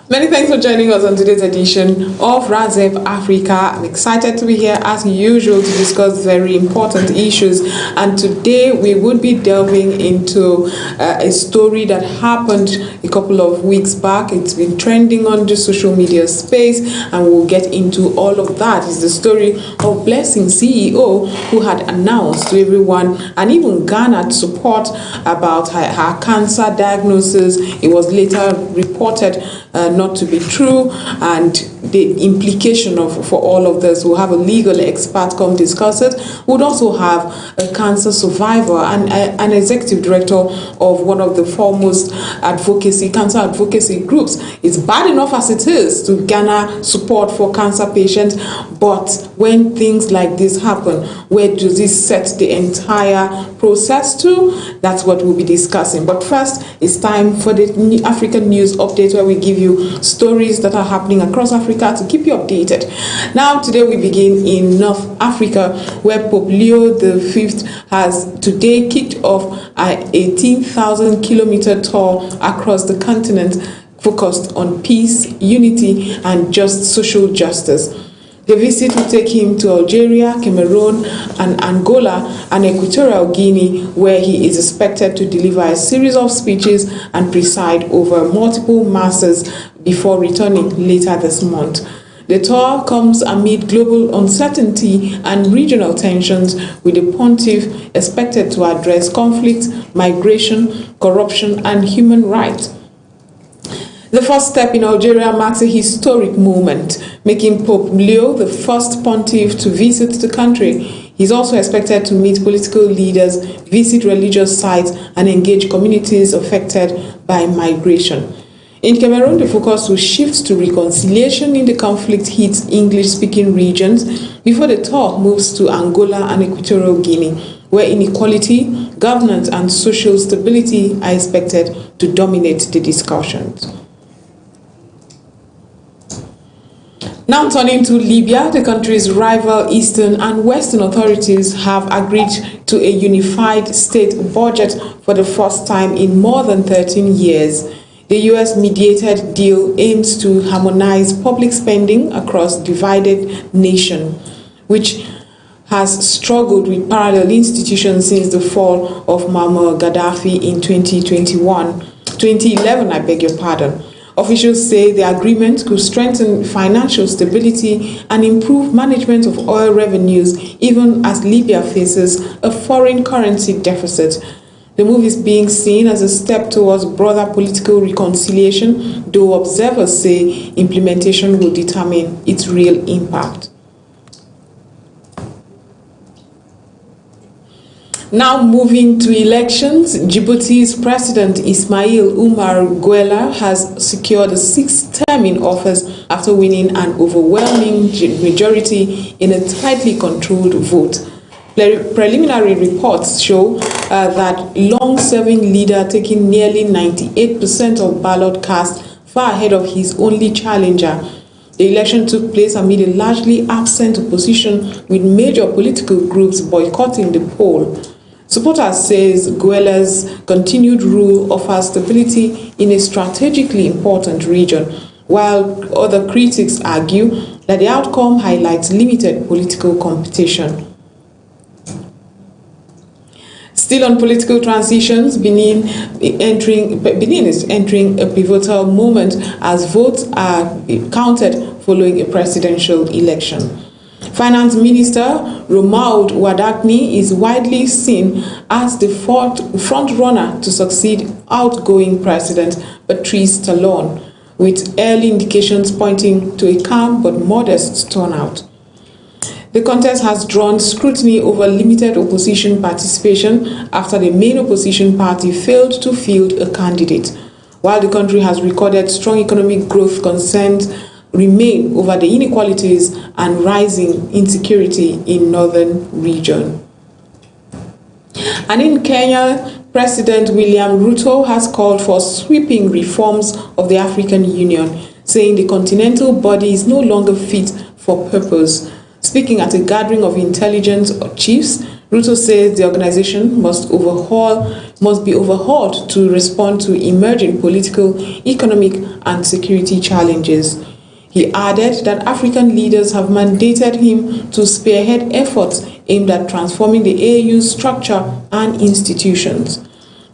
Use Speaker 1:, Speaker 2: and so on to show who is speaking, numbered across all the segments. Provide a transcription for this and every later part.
Speaker 1: Many thanks for joining us on today's edition of Razep Africa. I'm excited to be here as usual to discuss very important issues. And today we would be delving into a story that happened a couple of weeks back. It's been trending on the social media space, and we'll get into all of that. It's the story of Blessing CEO, who had announced to everyone and even garnered support about her cancer diagnosis. It was later reported not to be true, and the implication for all of this. We'll have a legal expert come discuss it. We'll also have a cancer survivor and an executive director of one of the foremost cancer advocacy groups. It's bad enough as it is to garner support for cancer patients, but when things like this happen, where does this set the entire process to? That's what we'll be discussing. But first, it's time for the African News Update, where we give you stories that are happening across Africa to keep you updated. Now, today we begin in North Africa, where Pope Leo V has today kicked off an 18,000-kilometer tour across the continent focused on peace, unity, and just social justice. The visit will take him to Algeria, Cameroon, and Angola, and Equatorial Guinea, where he is expected to deliver a series of speeches and preside over multiple masses before returning later this month. The tour comes amid global uncertainty and regional tensions, with the pontiff expected to address conflict, migration, corruption, and human rights. The first step in Algeria marks a historic moment, making Pope Leo the first pontiff to visit the country. He's also expected to meet political leaders, visit religious sites, and engage communities affected by migration. In Cameroon, the focus will shift to reconciliation in the conflict-hit English-speaking regions before the tour moves to Angola and Equatorial Guinea, where inequality, governance, and social stability are expected to dominate the discussions. Now turning to Libya, the country's rival Eastern and Western authorities have agreed to a unified state budget for the first time in more than 13 years. The US-mediated deal aims to harmonize public spending across divided nation, which has struggled with parallel institutions since the fall of Muammar Gaddafi in 2011. Officials say the agreement could strengthen financial stability and improve management of oil revenues, even as Libya faces a foreign currency deficit. The move is being seen as a step towards broader political reconciliation, though observers say implementation will determine its real impact. Now moving to elections, Djibouti's President Ismail Umar Guelleh has secured a sixth term in office after winning an overwhelming majority in a tightly controlled vote. Preliminary reports show that long-serving leader taking nearly 98% of ballot cast, far ahead of his only challenger. The election took place amid a largely absent opposition, with major political groups boycotting the poll. Supporters says Guelleh's continued rule offers stability in a strategically important region, while other critics argue that the outcome highlights limited political competition. Still on political transitions, Benin is entering a pivotal moment as votes are counted following a presidential election. Finance Minister Romuald Wadagni is widely seen as the front-runner to succeed outgoing President Patrice Talon, with early indications pointing to a calm but modest turnout. The contest has drawn scrutiny over limited opposition participation after the main opposition party failed to field a candidate. While the country has recorded strong economic growth, concerns remain over the inequalities and rising insecurity in northern region. And in Kenya, President William Ruto has called for sweeping reforms of the African Union, saying the continental body is no longer fit for purpose. Speaking at a gathering of intelligence chiefs, Ruto says the organization must be overhauled to respond to emerging political, economic, and security challenges. He added that African leaders have mandated him to spearhead efforts aimed at transforming the AU's structure and institutions.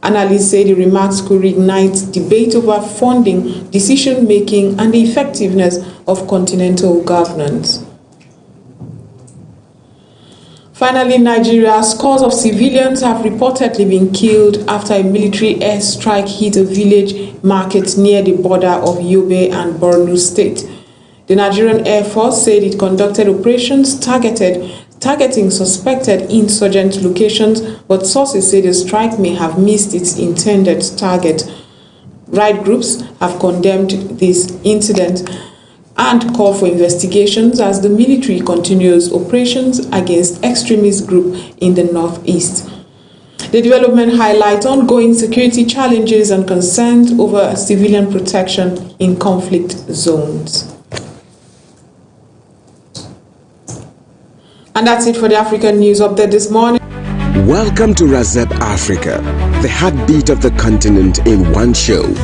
Speaker 1: Analysts say the remarks could reignite debate over funding, decision-making, and the effectiveness of continental governance. Finally, in Nigeria, scores of civilians have reportedly been killed after a military airstrike hit a village market near the border of Yobe and Borno State. The Nigerian Air Force said it conducted operations targeting suspected insurgent locations, but sources say the strike may have missed its intended target. Right groups have condemned this incident and call for investigations as the military continues operations against extremist groups in the northeast. The development highlights ongoing security challenges and concerns over civilian protection in conflict zones. And that's it for the African News Update this morning.
Speaker 2: Welcome to Razep Africa, the heartbeat of the continent in one show.